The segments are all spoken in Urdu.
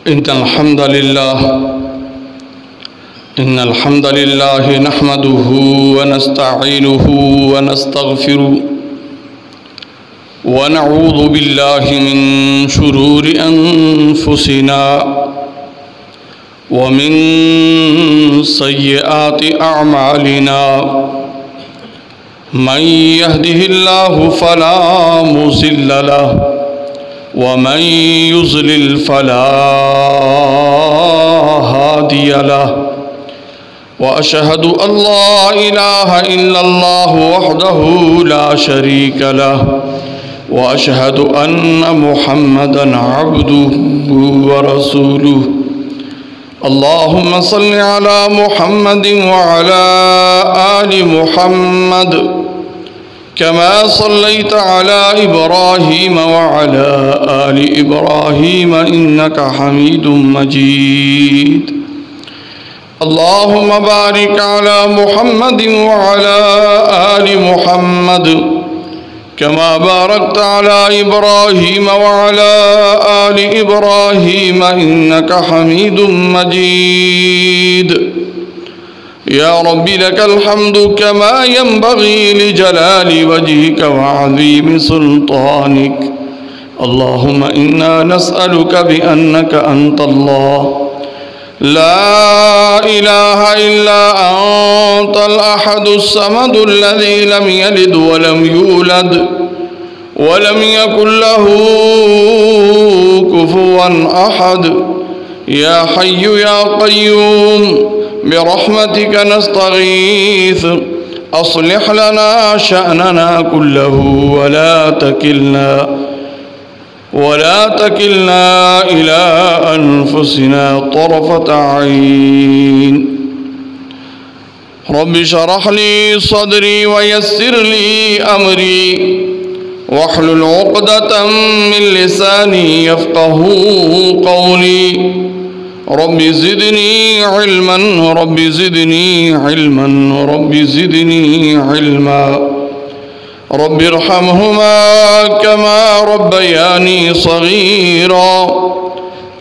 إن الحمد لله نحمده ونستعينه ونستغفره ونعوذ بالله من شرور أنفسنا ومن سيئات أعمالنا من يهده الله فلا مضل له ومن يضلل فلا هادي له وأشهد أن لا إله إلا الله وحده لا شريك له وأشهد أن محمدًا عبده ورسوله اللهم صل على محمد وعلى آل محمد كما صليت على إبراهيم وعلى آل إبراهيم إنك حميد مجيد اللهم بارك على محمد وعلى آل محمد كما باركت على إبراهيم وعلى آل إبراهيم إنك حميد مجيد يا رب لك الحمد كما ينبغي لجلال وجهك وعظيم سلطانك اللهم إنا نسألك بأنك أنت الله لا إله إلا أنت الأحد الصمد الذي لم يلد ولم يولد ولم يكن له كفوا أحد يا حي يا قيوم برحمتك نستغيث أصلح لنا شأننا كله ولا تكلنا إلى أنفسنا طرفة عين رب اشرح لي صدري ويسر لي أمري واحلل عقدة من لساني يفقه قولي رب زدني علما رب زدني علما رب زدني علما رب ارحمهما كما ربياني صغيرا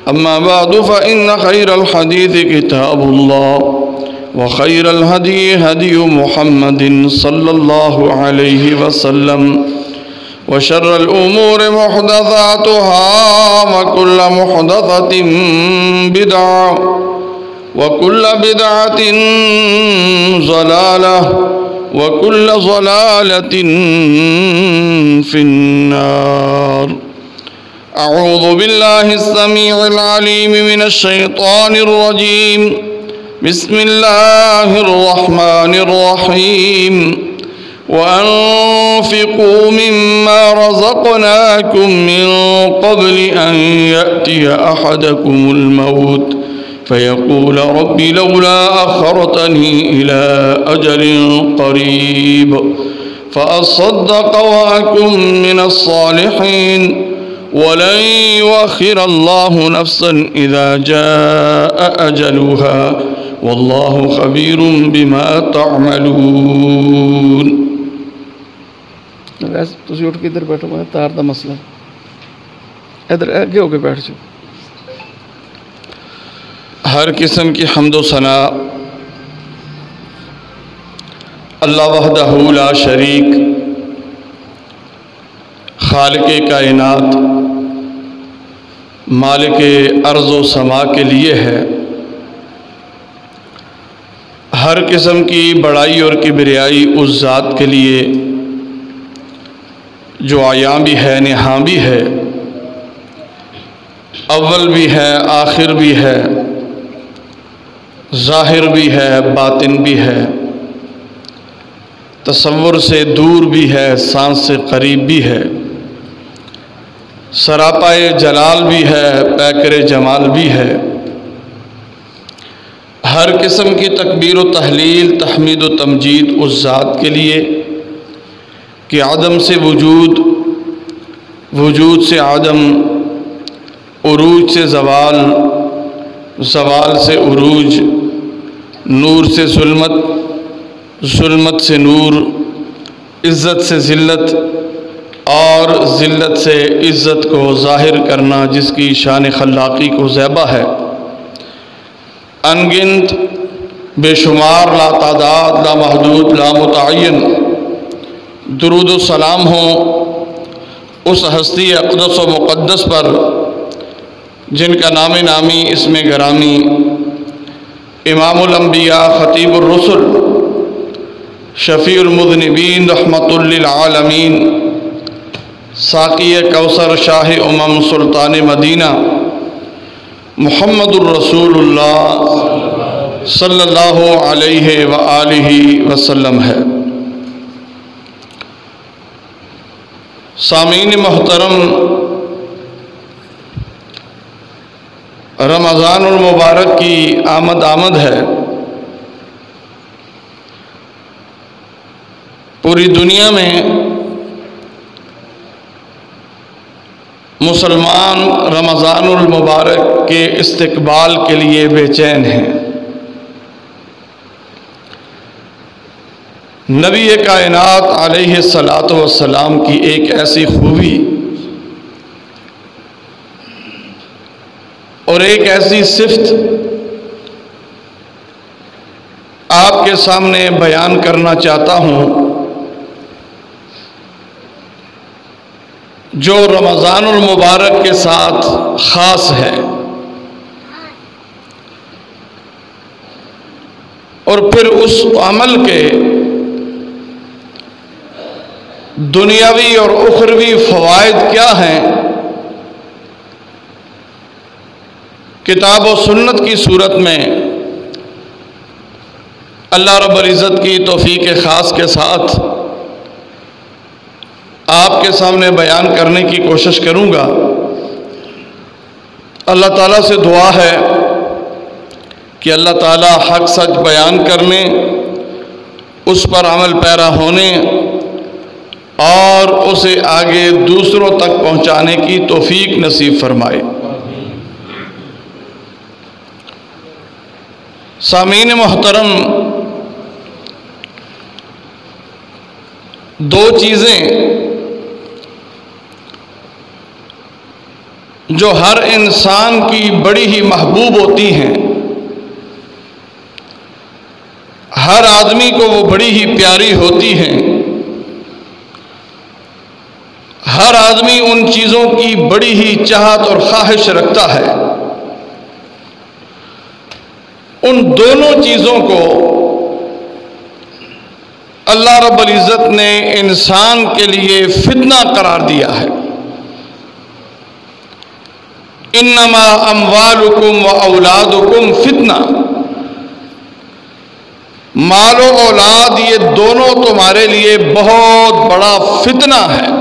أما بعد فإن خير الحديث كتاب الله وخير الهدي هدي محمد صلى الله عليه وسلم وشر الأمور محدثاتها وكل محدثة بدعة وكل بدعة ضلالة وكل ضلالة في النار أعوذ بالله السميع العليم من الشيطان الرجيم بسم الله الرحمن الرحيم وأنفقوا مما رزقناكم من قبل أن يأتي أحدكم الموت فيقول رب لولا أخرتني إلى أجل قريب فأصدق وأكن من الصالحين ولن يؤخر الله نفسا إذا جاء أجلها والله خبير بما تعملون. تسی اٹھ کے ادھر بیٹھو میں تار دا مسئلہ ادھر اگے ہو کے بیٹھ جاؤ. ہر قسم کی حمد و ثنا اللہ وحدہ لا شریک خالق کائنات مالک ارض و سما کے لیے ہے. ہر قسم کی بڑائی اور کبریائی اس ذات کے لیے جو عیاں بھی ہے نہاں بھی ہے اول بھی ہے آخر بھی ہے ظاہر بھی ہے باطن بھی ہے تصور سے دور بھی ہے سانس سے قریب بھی ہے سراپائے جلال بھی ہے پیکر جمال بھی ہے. ہر قسم کی تکبیر و تحلیل تحمید و تمجید اس ذات کے لیے کہ عدم سے وجود وجود سے عدم عروج سے زوال زوال سے عروج نور سے ظلمت ظلمت سے نور عزت سے ذلت اور ذلت سے عزت کو ظاہر کرنا جس کی شان خلاقی کو زیبا ہے، انگنت بے شمار لا تعداد لا محدود لا متعین درود و سلام ہوں اس ہستی اقدس و مقدس پر جن کا نام نامی اسم گرامی امام الانبیاء خطیب الرسل شفیع المذنبین رحمت للعالمین ساقی کوثر شاہ سلطان مدینہ محمد الرسول اللہ صلی اللہ علیہ وآلہ وسلم ہے۔ سامعین محترم، رمضان المبارک کی آمد ہے۔ پوری دنیا میں مسلمان رمضان المبارک کے استقبال کے لیے بے چین ہیں۔ نبی کائنات علیہ الصلاۃ والسلام کی ایک ایسی خوبی اور ایک ایسی صفت آپ کے سامنے بیان کرنا چاہتا ہوں جو رمضان المبارک کے ساتھ خاص ہے، اور پھر اس عمل کے دنیاوی اور اخروی فوائد کیا ہیں، کتاب و سنت کی صورت میں اللہ رب العزت کی توفیق خاص کے ساتھ آپ کے سامنے بیان کرنے کی کوشش کروں گا۔ اللہ تعالیٰ سے دعا ہے کہ اللہ تعالیٰ حق سچ بیان کرنے، اس پر عمل پیرا ہونے اور اسے آگے دوسروں تک پہنچانے کی توفیق نصیب فرمائے۔ سامعین محترم، دو چیزیں جو ہر انسان کی بڑی ہی محبوب ہوتی ہیں، ہر آدمی کو وہ بڑی ہی پیاری ہوتی ہیں، ہر آدمی ان چیزوں کی بڑی ہی چاہت اور خواہش رکھتا ہے۔ ان دونوں چیزوں کو اللہ رب العزت نے انسان کے لیے فتنہ قرار دیا ہے۔ انما اموالکم و اولادکم فتنہ، مال و اولاد یہ دونوں تمہارے لیے بہت بڑا فتنہ ہے۔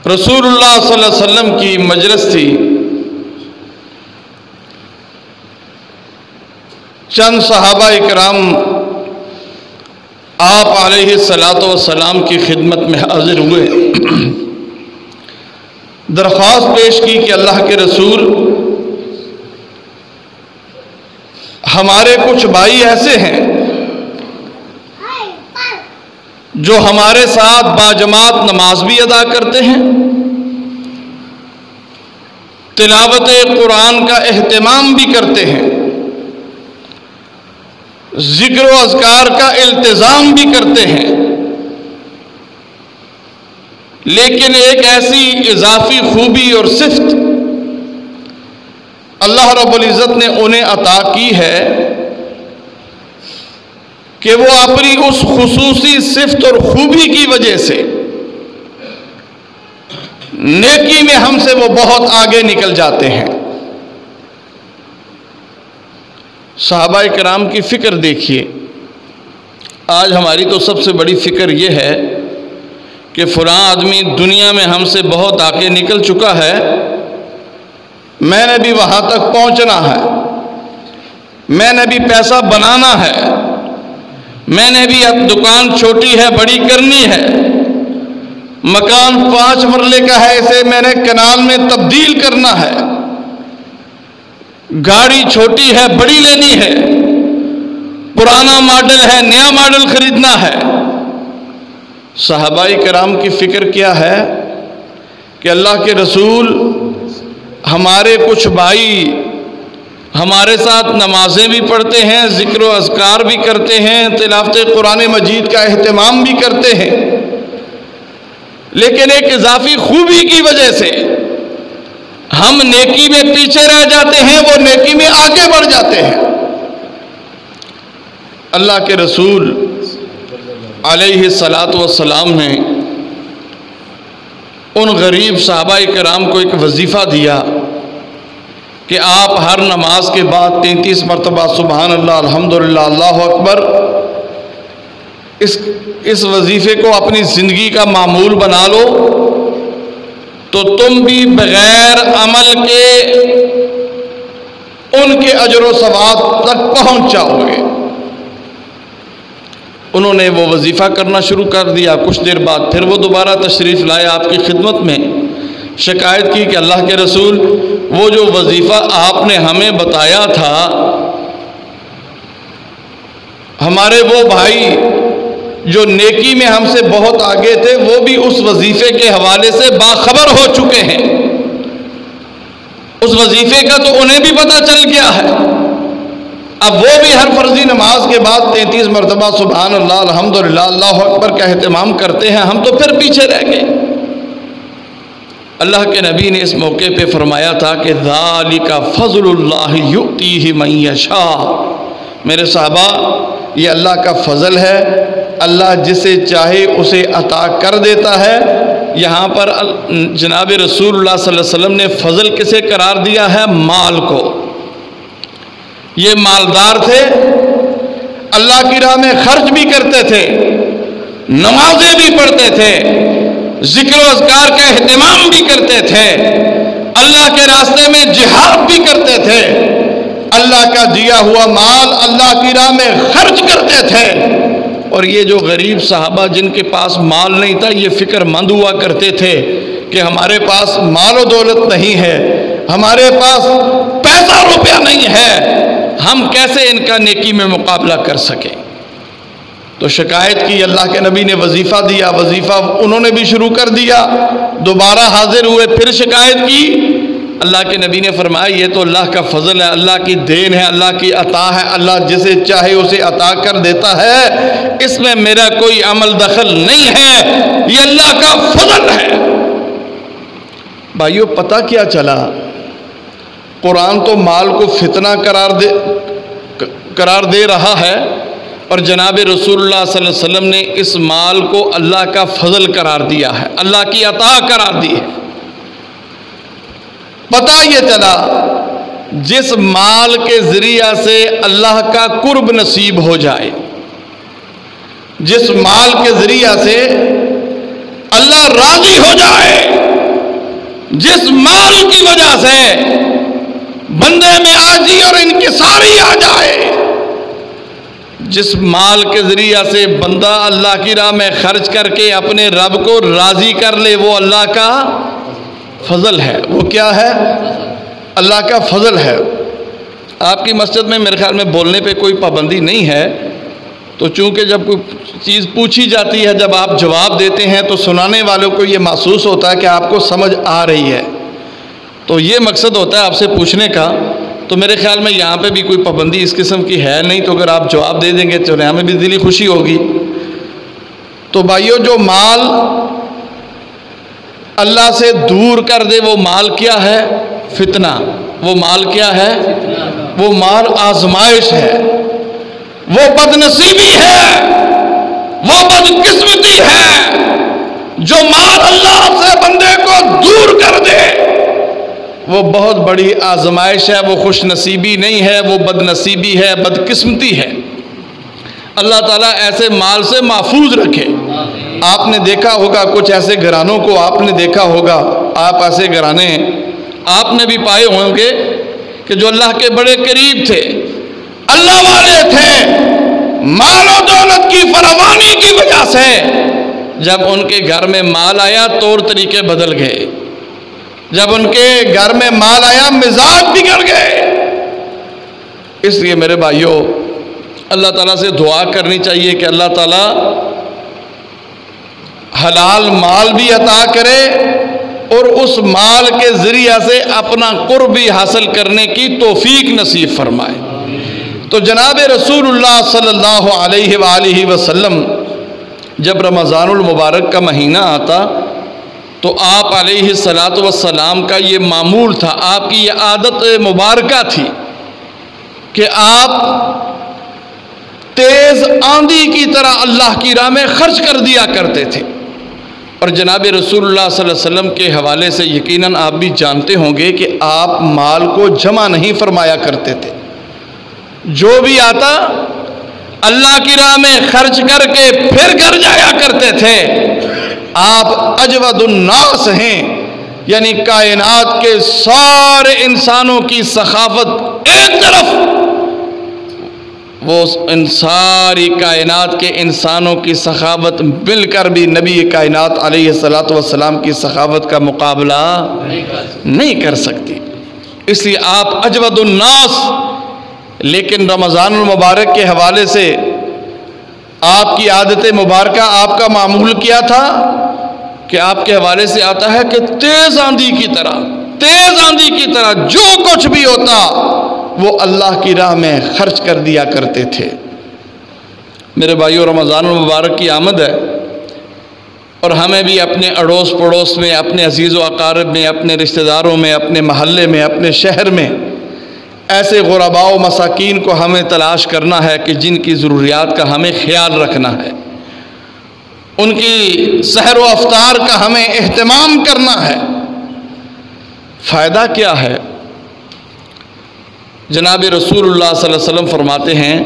رسول اللہ صلی اللہ علیہ وسلم کی مجلس تھی، چند صحابہ اکرام آپ علیہ الصلاۃ والسلام کی خدمت میں حاضر ہوئے، درخواست پیش کی کہ اللہ کے رسول، ہمارے کچھ بھائی ایسے ہیں جو ہمارے ساتھ باجماعت نماز بھی ادا کرتے ہیں، تلاوت قرآن کا اہتمام بھی کرتے ہیں، ذکر و اذکار کا التزام بھی کرتے ہیں، لیکن ایک ایسی اضافی خوبی اور صفت اللہ رب العزت نے انہیں عطا کی ہے کہ وہ اپنی اس خصوصی صفت اور خوبی کی وجہ سے نیکی میں ہم سے وہ بہت آگے نکل جاتے ہیں۔ صحابہ کرام کی فکر دیکھیے، آج ہماری تو سب سے بڑی فکر یہ ہے کہ فلاں آدمی دنیا میں ہم سے بہت آگے نکل چکا ہے، میں نے بھی وہاں تک پہنچنا ہے، میں نے بھی پیسہ بنانا ہے، میں نے بھی اب دکان چھوٹی ہے بڑی کرنی ہے، مکان 5 مرلے کا ہے اسے میں نے کنال میں تبدیل کرنا ہے، گاڑی چھوٹی ہے بڑی لینی ہے، پرانا ماڈل ہے، نیا ماڈل خریدنا ہے۔ صحابہ کرام کی فکر کیا ہے کہ اللہ کے رسول ہمارے کچھ بھائی ہمارے ساتھ نمازیں بھی پڑھتے ہیں، ذکر و اذکار بھی کرتے ہیں، تلاوت قرآن مجید کا اہتمام بھی کرتے ہیں، لیکن ایک اضافی خوبی کی وجہ سے ہم نیکی میں پیچھے رہ جاتے ہیں، وہ نیکی میں آگے بڑھ جاتے ہیں۔ اللہ کے رسول علیہ الصلاۃ والسلام نے ان غریب صحابہ کرام کو ایک وظیفہ دیا کہ آپ ہر نماز کے بعد 33 مرتبہ سبحان اللہ، الحمدللہ، اللہ اکبر، اس وظیفے کو اپنی زندگی کا معمول بنا لو تو تم بھی بغیر عمل کے ان کے اجر و ثواب تک پہنچ جاؤ گے۔ انہوں نے وہ وظیفہ کرنا شروع کر دیا۔ کچھ دیر بعد پھر وہ دوبارہ تشریف لائے آپ کی خدمت میں، شکایت کی کہ اللہ کے رسول وہ جو وظیفہ آپ نے ہمیں بتایا تھا، ہمارے وہ بھائی جو نیکی میں ہم سے بہت آگے تھے وہ بھی اس وظیفے کے حوالے سے باخبر ہو چکے ہیں، اس وظیفے کا تو انہیں بھی پتہ چل گیا ہے، اب وہ بھی ہر فرضی نماز کے بعد 33 مرتبہ سبحان اللہ، الحمدللہ، اللہ اکبر کا اہتمام کرتے ہیں، ہم تو پھر پیچھے رہ گئے۔ اللہ کے نبی نے اس موقع پہ فرمایا تھا کہ ذالک فضل اللہ یؤتیہ من یشاء، میرے صحابہ یہ اللہ کا فضل ہے، اللہ جسے چاہے اسے عطا کر دیتا ہے۔ یہاں پر جناب رسول اللہ صلی اللہ علیہ وسلم نے فضل کسے قرار دیا ہے؟ مال کو۔ یہ مالدار تھے، اللہ کی راہ میں خرچ بھی کرتے تھے، نمازیں بھی پڑھتے تھے، ذکر و اذکار کا اہتمام بھی کرتے تھے، اللہ کے راستے میں جہاد بھی کرتے تھے، اللہ کا دیا ہوا مال اللہ کی راہ میں خرچ کرتے تھے۔ اور یہ جو غریب صحابہ جن کے پاس مال نہیں تھا، یہ فکر مند ہوا کرتے تھے کہ ہمارے پاس مال و دولت نہیں ہے، ہمارے پاس پیسہ روپیہ نہیں ہے، ہم کیسے ان کا نیکی میں مقابلہ کر سکیں؟ تو شکایت کی، اللہ کے نبی نے وظیفہ دیا، وظیفہ انہوں نے بھی شروع کر دیا، دوبارہ حاضر ہوئے، پھر شکایت کی، اللہ کے نبی نے فرمایا یہ تو اللہ کا فضل ہے، اللہ کی دین ہے، اللہ کی عطا ہے، اللہ جسے چاہے اسے عطا کر دیتا ہے، اس میں میرا کوئی عمل دخل نہیں ہے، یہ اللہ کا فضل ہے۔ بھائیو پتہ کیا چلا؟ قرآن تو مال کو فتنہ قرار دے رہا ہے، اور جناب رسول اللہ صلی اللہ علیہ وسلم نے اس مال کو اللہ کا فضل قرار دیا ہے، اللہ کی عطا قرار دی ہے۔ پتہ یہ چلا جس مال کے ذریعہ سے اللہ کا قرب نصیب ہو جائے، جس مال کے ذریعہ سے اللہ راضی ہو جائے، جس مال کی وجہ سے بندے میں عاجزی اور انکساری آ جائے، جس مال کے ذریعہ سے بندہ اللہ کی راہ میں خرچ کر کے اپنے رب کو راضی کر لے، وہ اللہ کا فضل ہے۔ وہ کیا ہے؟ اللہ کا فضل ہے۔ آپ کی مسجد میں میرے خیال میں بولنے پہ کوئی پابندی نہیں ہے، تو چونکہ جب کوئی چیز پوچھی جاتی ہے، جب آپ جواب دیتے ہیں تو سنانے والوں کو یہ محسوس ہوتا ہے کہ آپ کو سمجھ آ رہی ہے، تو یہ مقصد ہوتا ہے آپ سے پوچھنے کا۔ تو میرے خیال میں یہاں پہ بھی کوئی پابندی اس قسم کی ہے نہیں، تو اگر آپ جواب دے دیں گے تو ہمیں بھی دلی خوشی ہوگی۔ تو بھائیو جو مال اللہ سے دور کر دے وہ مال کیا ہے؟ فتنہ۔ وہ مال کیا ہے؟ وہ مال آزمائش ہے، وہ بدنصیبی ہے، وہ بدقسمتی ہے۔ جو مال اللہ سے بندے کو دور کر دے وہ بہت بڑی آزمائش ہے، وہ خوش نصیبی نہیں ہے، وہ بد نصیبی ہے، بدقسمتی ہے۔ اللہ تعالیٰ ایسے مال سے محفوظ رکھے۔ آپ نے دیکھا ہوگا کچھ ایسے گھرانوں کو، آپ نے دیکھا ہوگا، آپ ایسے گھرانے آپ نے بھی پائے ہوں گے کہ جو اللہ کے بڑے قریب تھے، اللہ والے تھے، مال و دولت کی فراوانی کی وجہ سے جب ان کے گھر میں مال آیا طور طریقے بدل گئے، جب ان کے گھر میں مال آیا مزاج بگڑ گئے۔ اس لیے میرے بھائیوں، اللہ تعالیٰ سے دعا کرنی چاہیے کہ اللہ تعالیٰ حلال مال بھی عطا کرے اور اس مال کے ذریعہ سے اپنا قرب بھی حاصل کرنے کی توفیق نصیب فرمائے۔ تو جناب رسول اللہ صلی اللہ علیہ وآلہ وسلم جب رمضان المبارک کا مہینہ آتا تو آپ علیہ الصلاۃ والسلام کا یہ معمول تھا، آپ کی یہ عادت مبارکہ تھی کہ آپ تیز آندھی کی طرح اللہ کی راہ میں خرچ کر دیا کرتے تھے۔ اور جناب رسول اللہ صلی اللہ علیہ وسلم کے حوالے سے یقیناً آپ بھی جانتے ہوں گے کہ آپ مال کو جمع نہیں فرمایا کرتے تھے، جو بھی آتا اللہ کی راہ میں خرچ کر کے پھر گھر جایا کرتے تھے۔ آپ اجود الناس ہیں، یعنی کائنات کے سارے انسانوں کی سخاوت ایک طرف، وہ ان ساری کائنات کے انسانوں کی سخاوت مل کر بھی نبی کائنات علیہ الصلاۃ والسلام کی سخاوت کا مقابلہ نہیں کر سکتی، اس لیے آپ اجود الناس۔ لیکن رمضان المبارک کے حوالے سے آپ کی عادت مبارکہ، آپ کا معمول کیا تھا کہ آپ کے حوالے سے آتا ہے کہ تیز آندھی کی طرح جو کچھ بھی ہوتا وہ اللہ کی راہ میں خرچ کر دیا کرتے تھے۔ میرے بھائیو، رمضان المبارک کی آمد ہے اور ہمیں بھی اپنے اڑوس پڑوس میں، اپنے عزیز و اقارب میں، اپنے رشتہ داروں میں، اپنے محلے میں، اپنے شہر میں ایسے غرباء و مساکین کو ہمیں تلاش کرنا ہے کہ جن کی ضروریات کا ہمیں خیال رکھنا ہے، ان کی سحر و افطار کا ہمیں اہتمام کرنا ہے۔ فائدہ کیا ہے؟ جناب رسول اللہ صلی اللہ علیہ وسلم فرماتے ہیں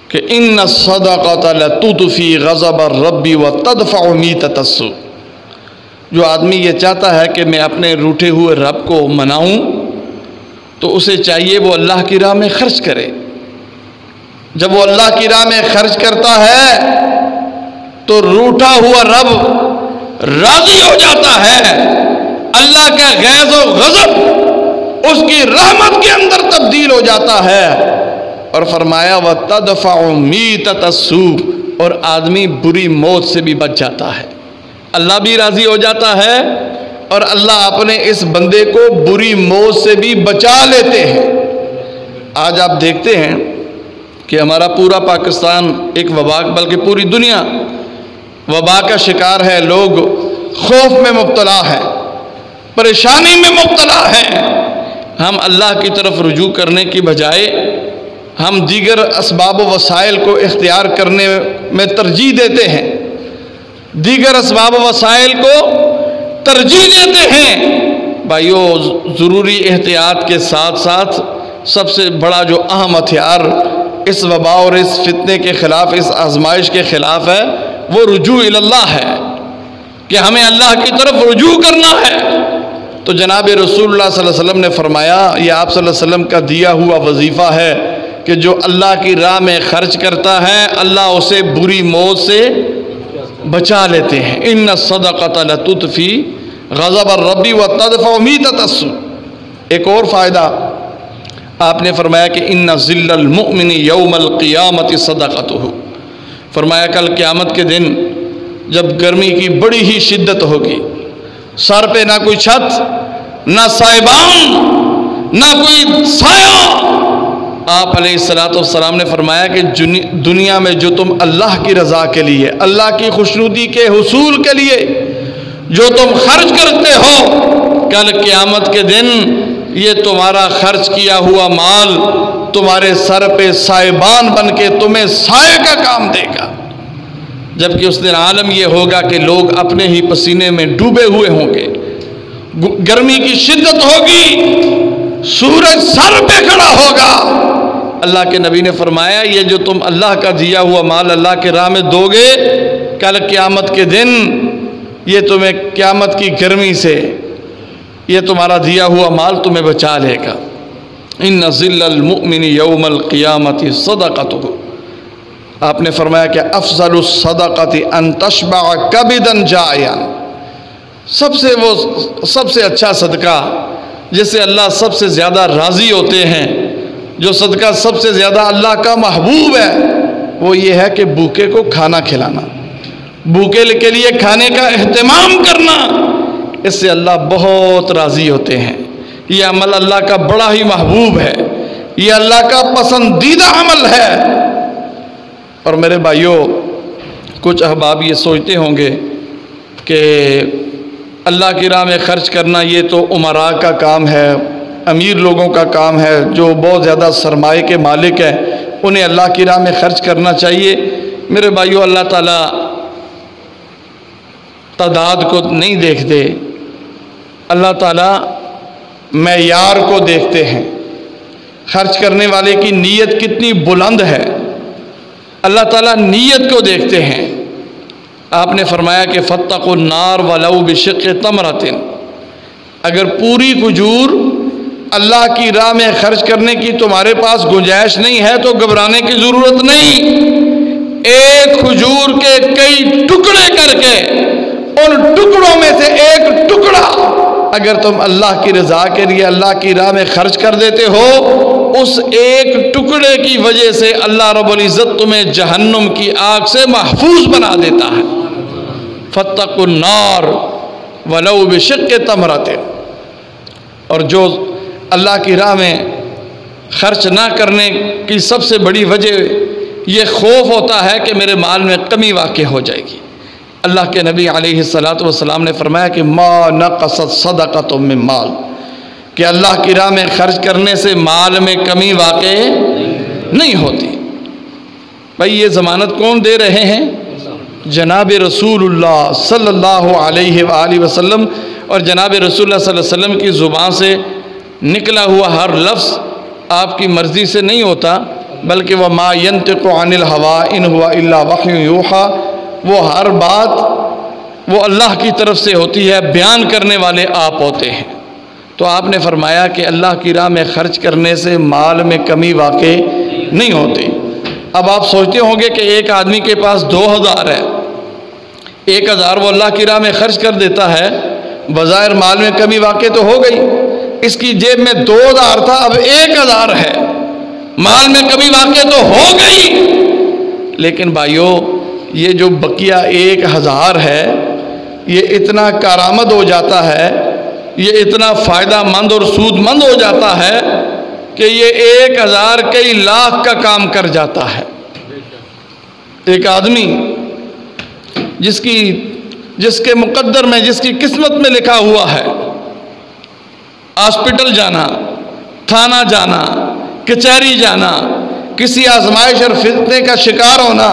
کہ ان الصدقۃ لتطفی غضب الرب وتدفع میتۃ السوء۔ جو آدمی یہ چاہتا ہے کہ میں اپنے روٹھے ہوئے رب کو مناؤں تو اسے چاہیے وہ اللہ کی راہ میں خرچ کرے۔ جب وہ اللہ کی راہ میں خرچ کرتا ہے تو روٹھا ہوا رب راضی ہو جاتا ہے، اللہ کا غیظ و غضب اس کی رحمت کے اندر تبدیل ہو جاتا ہے۔ اور فرمایا وَتَدْفَعُ مِيتَةَ السُّوءِ، اور آدمی بری موت سے بھی بچ جاتا ہے، اللہ بھی راضی ہو جاتا ہے اور اللہ اپنے اس بندے کو بری موت سے بھی بچا لیتے ہیں۔ آج آپ دیکھتے ہیں کہ ہمارا پورا پاکستان ایک وبا، بلکہ پوری دنیا وبا کا شکار ہے، لوگ خوف میں مبتلا ہیں، پریشانی میں مبتلا ہیں۔ ہم اللہ کی طرف رجوع کرنے کی بجائے ہم دیگر اسباب و وسائل کو اختیار کرنے میں ترجیح دیتے ہیں، دیگر اسباب و وسائل کو ترجیح دیتے ہیں۔ بھائیو، ضروری احتیاط کے ساتھ ساتھ سب سے بڑا جو اہم ہتھیار اس وبا اور اس فتنے کے خلاف، اس آزمائش کے خلاف ہے، وہ رجوع اللہ ہے، کہ ہمیں اللہ کی طرف رجوع کرنا ہے۔ تو جناب رسول اللہ صلی اللہ علیہ وسلم نے فرمایا، یہ آپ صلی اللہ علیہ وسلم کا دیا ہوا وظیفہ ہے کہ جو اللہ کی راہ میں خرچ کرتا ہے اللہ اسے بری موت سے بچا لیتے ہیں۔ ان الصدقۃ لتطفی غضب الرب وتدفع میتۃ السوء۔ ایک اور فائدہ آپ نے فرمایا کہ ان ظل المؤمن یوم القیامت صدقتہ۔ فرمایا کل قیامت کے دن جب گرمی کی بڑی ہی شدت ہوگی، سر پہ نہ کوئی چھت، نہ سائبان، نہ کوئی سایہ، آپ علیہ السلام نے فرمایا کہ دنیا میں جو تم اللہ کی رضا کے لیے، اللہ کی خوشنودی کے حصول کے لیے جو تم خرچ کرتے ہو، کل قیامت کے دن یہ تمہارا خرچ کیا ہوا مال تمہارے سر پہ سائبان بن کے تمہیں سائے کا کام دے گا۔ جبکہ اس دن عالم یہ ہوگا کہ لوگ اپنے ہی پسینے میں ڈوبے ہوئے ہوں گے، گرمی کی شدت ہوگی، سورج سر پہ کھڑا ہوگا۔ اللہ کے نبی نے فرمایا یہ جو تم اللہ کا دیا ہوا مال اللہ کے راہ میں دو گے، کل قیامت کے دن یہ تمہیں قیامت کی گرمی سے یہ تمہارا دیا ہوا مال تمہیں بچا لے گا۔ ان ظل المؤمن یوم القیامت صدقتہ۔ آپ نے فرمایا کہ افضل الصدقۃ ان تشبع کبدا جائعا۔ سب سے اچھا صدقہ جس سے اللہ سب سے زیادہ راضی ہوتے ہیں جو صدقہ سب سے زیادہ اللہ کا محبوب ہے وہ یہ ہے کہ بھوکے کو کھانا کھلانا، بھوکے کے لیے کھانے کا اہتمام کرنا، اس سے اللہ بہت راضی ہوتے ہیں۔ یہ عمل اللہ کا بڑا ہی محبوب ہے، یہ اللہ کا پسندیدہ عمل ہے۔ اور میرے بھائیوں، کچھ احباب یہ سوچتے ہوں گے کہ اللہ کی راہ میں خرچ کرنا یہ تو امراء کا کام ہے، امیر لوگوں کا کام ہے، جو بہت زیادہ سرمایے کے مالک ہیں انہیں اللہ کی راہ میں خرچ کرنا چاہیے۔ میرے بھائیوں، اللہ تعالیٰ تعداد کو نہیں دیکھتے، اللہ تعالیٰ معیار کو دیکھتے ہیں، خرچ کرنے والے کی نیت کتنی بلند ہے، اللہ تعالیٰ نیت کو دیکھتے ہیں۔ آپ نے فرمایا کہ فاتقوا النار ولو بشق تمرۃ، اگر پوری کھجور اللہ کی راہ میں خرچ کرنے کی تمہارے پاس گنجائش نہیں ہے تو گھبرانے کی ضرورت نہیں، ایک کھجور کے کئی ٹکڑے کر کے ان ٹکڑوں میں سے ایک ٹکڑا اگر تم اللہ کی رضا کے لیے اللہ کی راہ میں خرچ کر دیتے ہو، اس ایک ٹکڑے کی وجہ سے اللہ رب العزت تمہیں جہنم کی آگ سے محفوظ بنا دیتا ہے۔ فاتقوا النار ولو بشق تمرۃ۔ اور جو اللہ کی راہ میں خرچ نہ کرنے کی سب سے بڑی وجہ یہ خوف ہوتا ہے کہ میرے مال میں کمی واقع ہو جائے گی۔ اللہ کے نبی علیہ السلام نے فرمایا کہ ما نقصت صدقۃ من مال، کہ اللہ کی راہ میں خرچ کرنے سے مال میں کمی واقع نہیں ہوتی۔ بھائی یہ ضمانت کون دے رہے ہیں؟ جناب رسول اللہ صلی اللہ علیہ وآلہ وسلم۔ اور جناب رسول اللہ صلی اللہ علیہ وسلم کی زبان سے نکلا ہوا ہر لفظ آپ کی مرضی سے نہیں ہوتا، بلکہ وما ينطق عن الهوى ان هو الا وحی یوحى، وہ ہر بات وہ اللہ کی طرف سے ہوتی ہے، بیان کرنے والے آپ ہوتے ہیں۔ تو آپ نے فرمایا کہ اللہ کی راہ میں خرچ کرنے سے مال میں کمی واقع نہیں ہوتی۔ اب آپ سوچتے ہوں گے کہ ایک آدمی کے پاس 2000 ہے، 1000 وہ اللہ کی راہ میں خرچ کر دیتا ہے، بظاہر مال میں کمی واقع تو ہو گئی، اس کی جیب میں 2000 تھا اب 1000 ہے، مال میں کمی واقع تو ہو گئی۔ لیکن بھائیوں، یہ جو بقیہ 1000 ہے یہ اتنا کارآمد ہو جاتا ہے، یہ اتنا فائدہ مند اور سود مند ہو جاتا ہے کہ یہ 1000 کئی لاکھ کا کام کر جاتا ہے۔ ایک آدمی جس کے مقدر میں، جس کی قسمت میں لکھا ہوا ہے ہاسپٹل جانا، تھانہ جانا، کچہری جانا، کسی آزمائش اور فتنے کا شکار ہونا،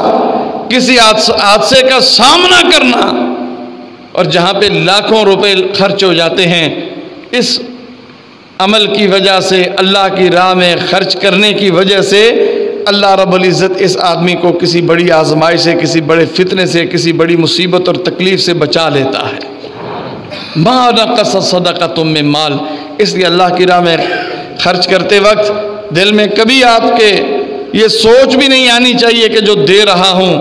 کسی حادثے کا سامنا کرنا، اور جہاں پہ لاکھوں روپے خرچ ہو جاتے ہیں، اس عمل کی وجہ سے، اللہ کی راہ میں خرچ کرنے کی وجہ سے اللہ رب العزت اس آدمی کو کسی بڑی آزمائش سے، کسی بڑے فتنے سے، کسی بڑی مصیبت اور تکلیف سے بچا لیتا ہے۔ ما نقصت صدقۃ من مال، اس لیے اللہ کی راہ میں خرچ کرتے وقت دل میں کبھی آپ کے یہ سوچ بھی نہیں آنی چاہیے کہ جو دے رہا ہوں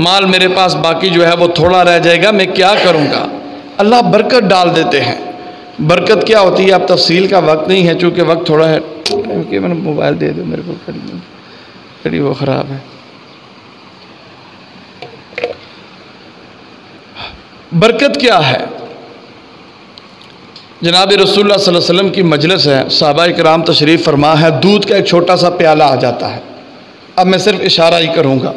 مال میرے پاس باقی جو ہے وہ تھوڑا رہ جائے گا، میں کیا کروں گا۔ اللہ برکت ڈال دیتے ہیں۔ برکت کیا ہوتی ہے اب تفصیل کا وقت نہیں ہے، چونکہ وقت تھوڑا ہے، کہ میں نے موبائل دے دو میرے کو، کڑی وہ خراب ہے۔ برکت کیا ہے؟ جناب رسول اللہ صلی اللہ علیہ وسلم کی مجلس ہے، صحابہ کرام تشریف فرما ہے، دودھ کا ایک چھوٹا سا پیالہ آ جاتا ہے۔ اب میں صرف اشارہ ہی کروں گا۔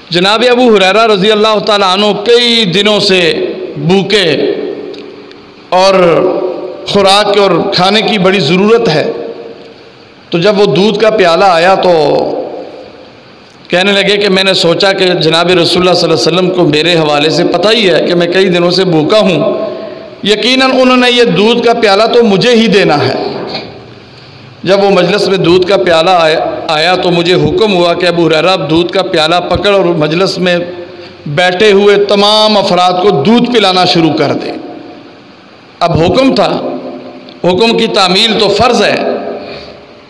جناب ابو ہریرہ رضی اللہ تعالیٰ عنہ کئی دنوں سے بھوکے اور خوراک اور کھانے کی بڑی ضرورت ہے، تو جب وہ دودھ کا پیالہ آیا تو کہنے لگے کہ میں نے سوچا کہ جناب رسول اللہ صلی اللہ علیہ وسلم کو میرے حوالے سے پتہ ہی ہے کہ میں کئی دنوں سے بھوکا ہوں، یقیناً انہوں نے یہ دودھ کا پیالہ تو مجھے ہی دینا ہے۔ جب وہ مجلس میں دودھ کا پیالہ آیا تو مجھے حکم ہوا کہ ابو ہریرہ اب دودھ کا پیالہ پکڑ اور مجلس میں بیٹھے ہوئے تمام افراد کو دودھ پلانا شروع کر دے۔ اب حکم تھا، حکم کی تعمیل تو فرض ہے۔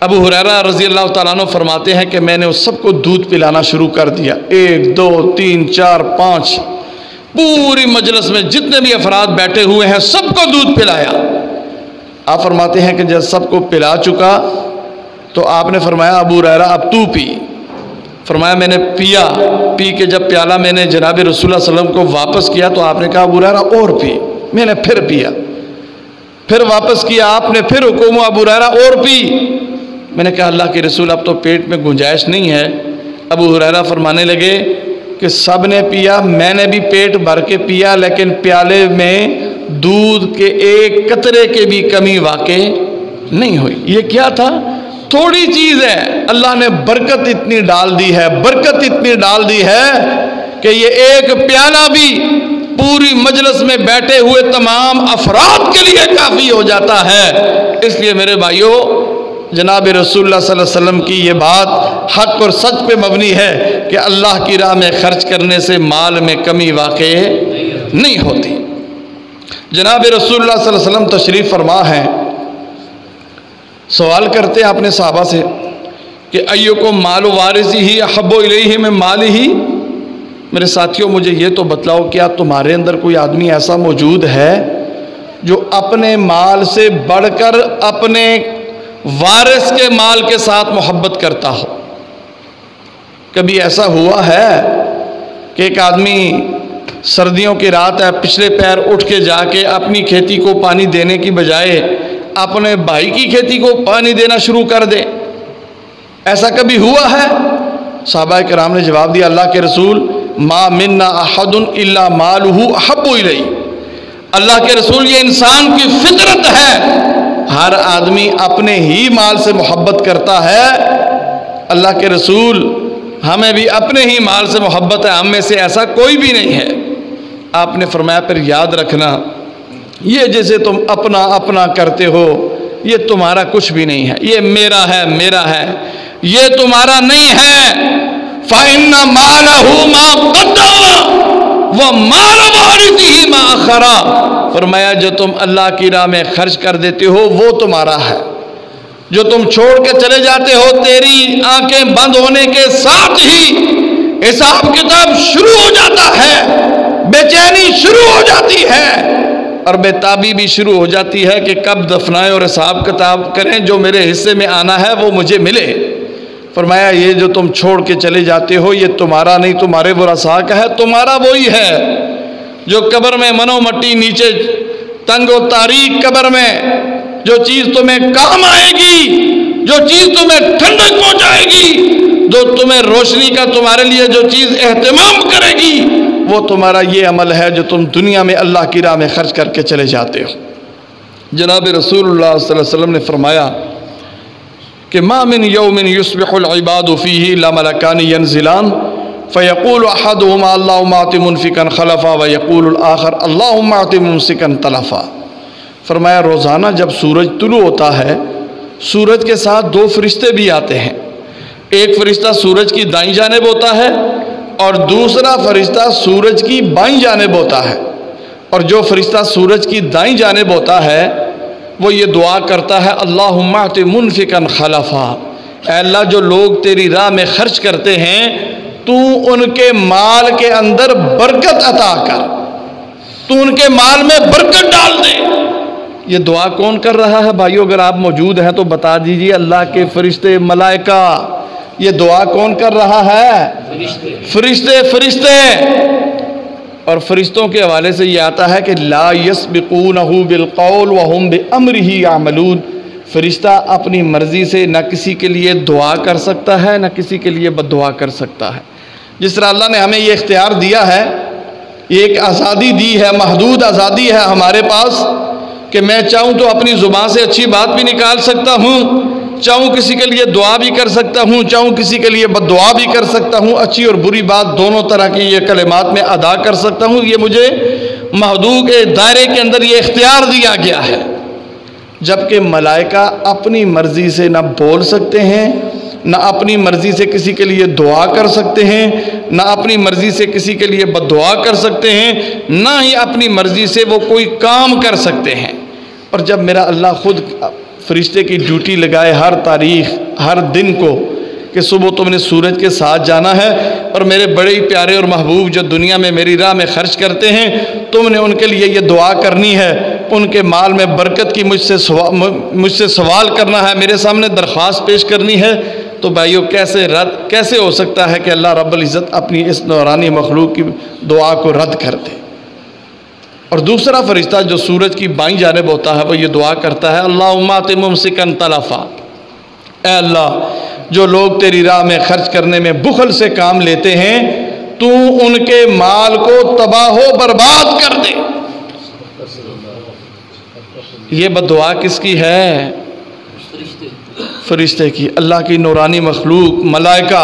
ابو ہریرہ رضی اللہ تعالیٰ عنہ فرماتے ہیں کہ میں نے اس سب کو دودھ پلانا شروع کر دیا، 1 2 3 4 5، پوری مجلس میں جتنے بھی افراد بیٹھے ہوئے ہیں سب کو دودھ پلایا۔ آپ فرماتے ہیں کہ جب سب کو پلا چکا تو آپ نے فرمایا ابو ہریرہ اب تو پی۔ فرمایا میں نے پیا، پی کے جب پیالہ میں نے جناب رسول اللہ صلی اللہ علیہ وسلم کو واپس کیا تو آپ نے کہا ابو ہریرہ اور پی۔ میں نے پھر پیا، پھر واپس کیا، آپ نے پھر حکم ہوا ابو ہریرہ اور پی۔ میں نے کہا اللہ کے رسول اب تو پیٹ میں گنجائش نہیں ہے۔ ابو ہریرہ فرمانے لگے کہ سب نے پیا، میں نے بھی پیٹ بھر کے پیا، لیکن پیالے میں دودھ کے ایک قطرے کے بھی کمی واقع نہیں ہوئی۔ یہ کیا تھا؟ تھوڑی چیز ہے، اللہ نے برکت اتنی ڈال دی ہے، برکت اتنی ڈال دی ہے کہ یہ ایک پیالہ بھی پوری مجلس میں بیٹھے ہوئے تمام افراد کے لیے کافی ہو جاتا ہے۔ اس لیے میرے بھائیوں، جناب رسول اللہ صلی اللہ علیہ وسلم کی یہ بات حق اور سچ پہ مبنی ہے کہ اللہ کی راہ میں خرچ کرنے سے مال میں کمی واقع نہیں ہوتی۔ جناب رسول اللہ صلی اللہ علیہ وسلم تشریف فرما ہیں، سوال کرتے ہیں اپنے صحابہ سے کہ ایکم مال وارثہ احب الیہ من مالہ، میرے ساتھیوں مجھے یہ تو بتلاؤ کیا تمہارے اندر کوئی آدمی ایسا موجود ہے جو اپنے مال سے بڑھ کر اپنے وارث کے مال کے ساتھ محبت کرتا ہو؟ کبھی ایسا ہوا ہے کہ ایک آدمی سردیوں کی رات ہے، پچھلے پیر اٹھ کے جا کے اپنی کھیتی کو پانی دینے کی بجائے اپنے بھائی کی کھیتی کو پانی دینا شروع کر دے؟ ایسا کبھی ہوا ہے؟ صحابہ کرام نے جواب دیا اللہ کے رسول ما منا احد الا مالہ احب الیہ، اللہ کے رسول یہ انسان کی فطرت ہے، ہر آدمی اپنے ہی مال سے محبت کرتا ہے۔ اللہ کے رسول ہمیں بھی اپنے ہی مال سے محبت ہے، ہم میں سے ایسا کوئی بھی نہیں ہے۔ آپ نے فرمایا پھر یاد رکھنا یہ جیسے تم اپنا اپنا کرتے ہو یہ تمہارا کچھ بھی نہیں ہے، یہ میرا ہے میرا ہے، یہ تمہارا نہیں ہے۔ فَإِنَّ مَالَهُ مَا قَدَّمَ وَمَالَ وَارِثِهِ مَا أَخَّرَ، فرمایا جو تم اللہ کی راہ میں خرچ کر دیتے ہو وہ تمہارا ہے، جو تم چھوڑ کے چلے جاتے ہو تیری آنکھیں بند ہونے کے ساتھ ہی حساب کتاب شروع ہو جاتا ہے، بے چینی شروع ہو جاتی ہے اور بے تابی بھی شروع ہو جاتی ہے کہ کب دفنائیں اور حساب کتاب کریں، جو میرے حصے میں آنا ہے وہ مجھے ملے۔ فرمایا یہ جو تم چھوڑ کے چلے جاتے ہو یہ تمہارا نہیں، تمہارے ورثاء کا ہے، تمہارا وہی ہے جو قبر میں منو مٹی نیچے تنگ و تاریک قبر میں جو چیز تمہیں کام آئے گی، جو چیز تمہیں ٹھنڈک پہنچائے گی، جو تمہیں روشنی کا تمہارے لیے جو چیز اہتمام کرے گی وہ تمہارا یہ عمل ہے جو تم دنیا میں اللہ کی راہ میں خرچ کر کے چلے جاتے ہو۔ جناب رسول اللہ صلی اللہ علیہ وسلم نے فرمایا کہ ما من یوم یصبح العباد فیہ لا ملکان ینزلان فیقول احدہما اللہم اعط منفقا خلفا ویقول الآخر اللہم اعط ممسکا تلفا۔ فرمایا روزانہ جب سورج طلوع ہوتا ہے سورج کے ساتھ دو فرشتے بھی آتے ہیں، ایک فرشتہ سورج کی دائیں جانب ہوتا ہے اور دوسرا فرشتہ سورج کی بائیں جانب ہوتا ہے، اور جو فرشتہ سورج کی دائیں جانب ہوتا ہے وہ یہ دعا کرتا ہے اللہم اعط منفقا خلفا، اے اللہ جو لوگ تیری راہ میں خرچ کرتے ہیں تو ان کے مال کے اندر برکت عطا کر، تو ان کے مال میں برکت ڈال دے۔ یہ دعا کون کر رہا ہے بھائیو؟ اگر آپ موجود ہیں تو بتا دیجئے۔ اللہ کے فرشتے، ملائکہ۔ یہ دعا کون کر رہا ہے؟ فرشتے۔ اور فرشتوں کے حوالے سے یہ آتا ہے کہ لا یسبقونہ بالقول وہم بامرہ یعملون، فرشتہ اپنی مرضی سے نہ کسی کے لیے دعا کر سکتا ہے نہ کسی کے لیے بد دعا کر سکتا ہے۔ جس طرح اللہ نے ہمیں یہ اختیار دیا ہے، یہ ایک آزادی دی ہے، محدود آزادی ہے ہمارے پاس کہ میں چاہوں تو اپنی زبان سے اچھی بات بھی نکال سکتا ہوں، چاہوں کسی کے لیے دعا بھی کر سکتا ہوں، چاہوں کسی کے لیے بد دعا بھی کر سکتا ہوں، اچھی اور بری بات دونوں طرح کی یہ کلمات میں ادا کر سکتا ہوں۔ یہ مجھے محدود دائرے کے اندر یہ اختیار دیا گیا ہے، جبکہ ملائکہ اپنی مرضی سے نہ بول سکتے ہیں، نہ اپنی مرضی سے کسی کے لیے دعا کر سکتے ہیں، نہ اپنی مرضی سے کسی کے لیے بد دعا کر سکتے ہیں، نہ ہی اپنی مرضی سے وہ کوئی کام کر سکتے ہیں۔ اور جب میرا اللہ خود فرشتے کی ڈیوٹی لگائے ہر تاریخ، ہر دن کو کہ صبح تم نے سورج کے ساتھ جانا ہے اور میرے بڑے ہی پیارے اور محبوب جو دنیا میں میری راہ میں خرچ کرتے ہیں تم نے ان کے لیے یہ دعا کرنی ہے، ان کے مال میں برکت کی مجھ سے سوال کرنا ہے، میرے سامنے درخواست پیش کرنی ہے، تو بھائیو کیسے ہو سکتا ہے کہ اللہ رب العزت اپنی اس نورانی مخلوق کی دعا کو رد کر دے؟ اور دوسرا فرشتہ جو سورج کی بائیں جانب ہوتا ہے وہ یہ دعا کرتا ہے، اللہم آت ممسکا تلفا، اے اللہ جو لوگ تیری راہ میں خرچ کرنے میں بخل سے کام لیتے ہیں تو ان کے مال کو تباہ و برباد کر دے۔ یہ بددعا کس کی ہے؟ فرشتے کی، اللہ کی نورانی مخلوق ملائکہ،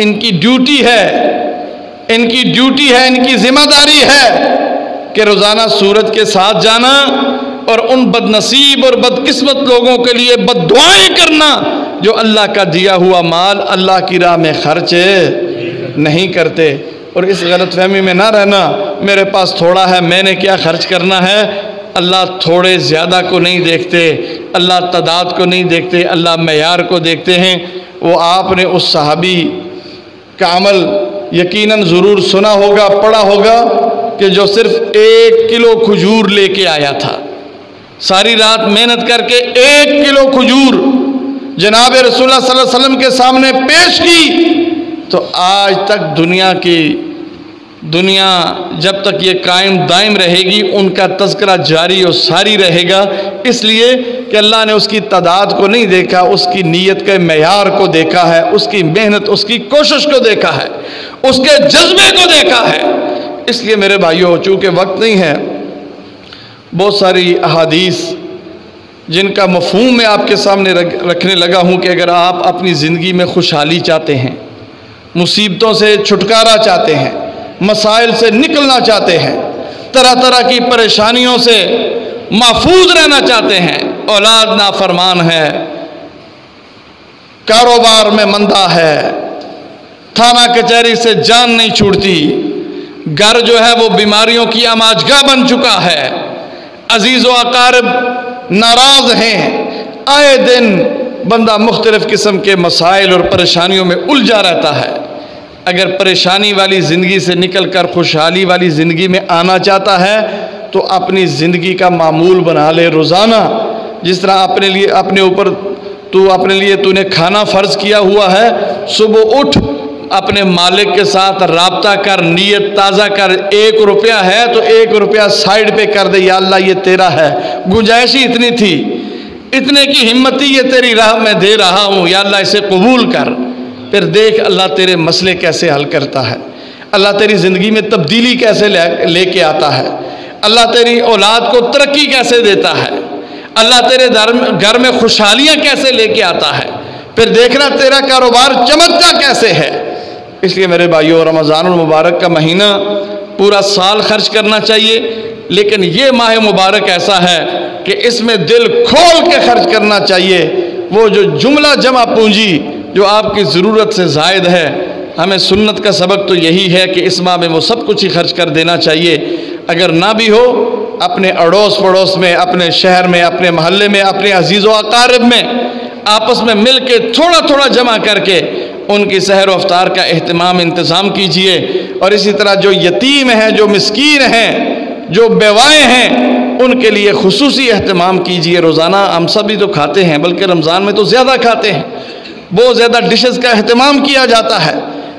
ان کی ڈیوٹی ہے، ان کی ذمہ داری ہے کہ روزانہ سورج کے ساتھ جانا اور ان بد نصیب اور بدقسمت لوگوں کے لیے بد دعائیں کرنا جو اللہ کا دیا ہوا مال اللہ کی راہ میں خرچ نہیں کرتے، اور اس غلط فہمی میں نہ رہنا میرے پاس تھوڑا ہے میں نے کیا خرچ کرنا ہے۔ اللہ تھوڑے زیادہ کو نہیں دیکھتے، اللہ تعداد کو نہیں دیکھتے، اللہ معیار کو دیکھتے ہیں۔ وہ آپ نے اس صحابی کا عمل یقیناً ضرور سنا ہوگا، پڑھا ہوگا، کہ جو صرف 1 کلو کھجور لے کے آیا تھا، ساری رات محنت کر کے 1 کلو کھجور جناب رسول اللہ صلی اللہ علیہ وسلم کے سامنے پیش کی، تو آج تک دنیا جب تک یہ قائم دائم رہے گی ان کا تذکرہ جاری اور ساری رہے گا، اس لیے کہ اللہ نے اس کی تعداد کو نہیں دیکھا، اس کی نیت کے معیار کو دیکھا ہے، اس کی محنت، اس کی کوشش کو دیکھا ہے، اس کے جذبے کو دیکھا ہے۔ اس لیے میرے بھائیوں، چونکہ وقت نہیں ہے، بہت ساری احادیث جن کا مفہوم میں آپ کے سامنے رکھنے لگا ہوں کہ اگر آپ اپنی زندگی میں خوشحالی چاہتے ہیں، مصیبتوں سے چھٹکارا چاہتے ہیں، مسائل سے نکلنا چاہتے ہیں، طرح طرح کی پریشانیوں سے محفوظ رہنا چاہتے ہیں، اولاد نافرمان ہے، کاروبار میں مندہ ہے، تھانہ کچہری سے جان نہیں چھوٹتی، گھر جو ہے وہ بیماریوں کی آماجگاہ بن چکا ہے، عزیز و اقارب ناراض ہیں، آئے دن بندہ مختلف قسم کے مسائل اور پریشانیوں میں الجھا رہتا ہے۔ اگر پریشانی والی زندگی سے نکل کر خوشحالی والی زندگی میں آنا چاہتا ہے تو اپنی زندگی کا معمول بنا لے، روزانہ جس طرح اپنے لیے تو نے کھانا فرض کیا ہوا ہے، صبح اٹھ اپنے مالک کے ساتھ رابطہ کر، نیت تازہ کر، 1 روپیہ ہے تو 1 روپیہ سائیڈ پہ کر دے، یا اللہ یہ تیرا ہے، گنجائش ہی اتنی تھی، اتنے کی ہمت ہی یہ تیری راہ میں دے رہا ہوں، یا اللہ اسے قبول کر۔ پھر دیکھ اللہ تیرے مسئلے کیسے حل کرتا ہے، اللہ تیری زندگی میں تبدیلی کیسے لے کے آتا ہے، اللہ تیری اولاد کو ترقی کیسے دیتا ہے، اللہ تیرے گھر میں خوشحالیاں کیسے لے کے آتا ہے، پھر دیکھنا تیرا کاروبار چمکتا کیسے ہے۔ اس لیے میرے بھائیوں، رمضان المبارک کا مہینہ پورا سال خرچ کرنا چاہیے، لیکن یہ ماہ مبارک ایسا ہے کہ اس میں دل کھول کے خرچ کرنا چاہیے۔ وہ جو جملہ جمع پونجی جو آپ کی ضرورت سے زائد ہے، ہمیں سنت کا سبق تو یہی ہے کہ اس ماہ میں وہ سب کچھ ہی خرچ کر دینا چاہیے۔ اگر نہ بھی ہو، اپنے اڑوس پڑوس میں، اپنے شہر میں، اپنے محلے میں، اپنے عزیز و اقارب میں آپس میں مل کے تھوڑا تھوڑا جمع کر کے ان کی سحر و افطار کا انتظام کیجئے۔ اور اسی طرح جو یتیم ہیں، جو مسکین ہیں، جو بیوائیں ہیں، ان کے لیے خصوصی اہتمام کیجئے۔ روزانہ ہم سبھی تو کھاتے ہیں، بلکہ رمضان میں تو زیادہ کھاتے ہیں، بہت زیادہ ڈشز کا اہتمام کیا جاتا ہے۔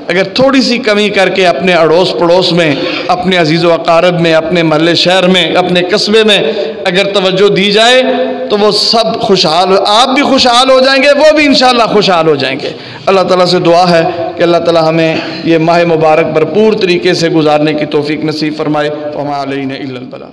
اگر تھوڑی سی کمی کر کے اپنے اڑوس پڑوس میں، اپنے عزیز و اقارب میں، اپنے محلے شہر میں، اپنے قصبے میں اگر توجہ دی جائے تو وہ سب خوشحال، آپ بھی خوشحال ہو جائیں گے، وہ بھی انشاءاللہ خوشحال ہو جائیں گے۔ اللہ تعالیٰ سے دعا ہے کہ اللہ تعالیٰ ہمیں یہ ماہ مبارک بھرپور طریقے سے گزارنے کی توفیق نصیب فرمائے۔ وما علینا الا البلاغ۔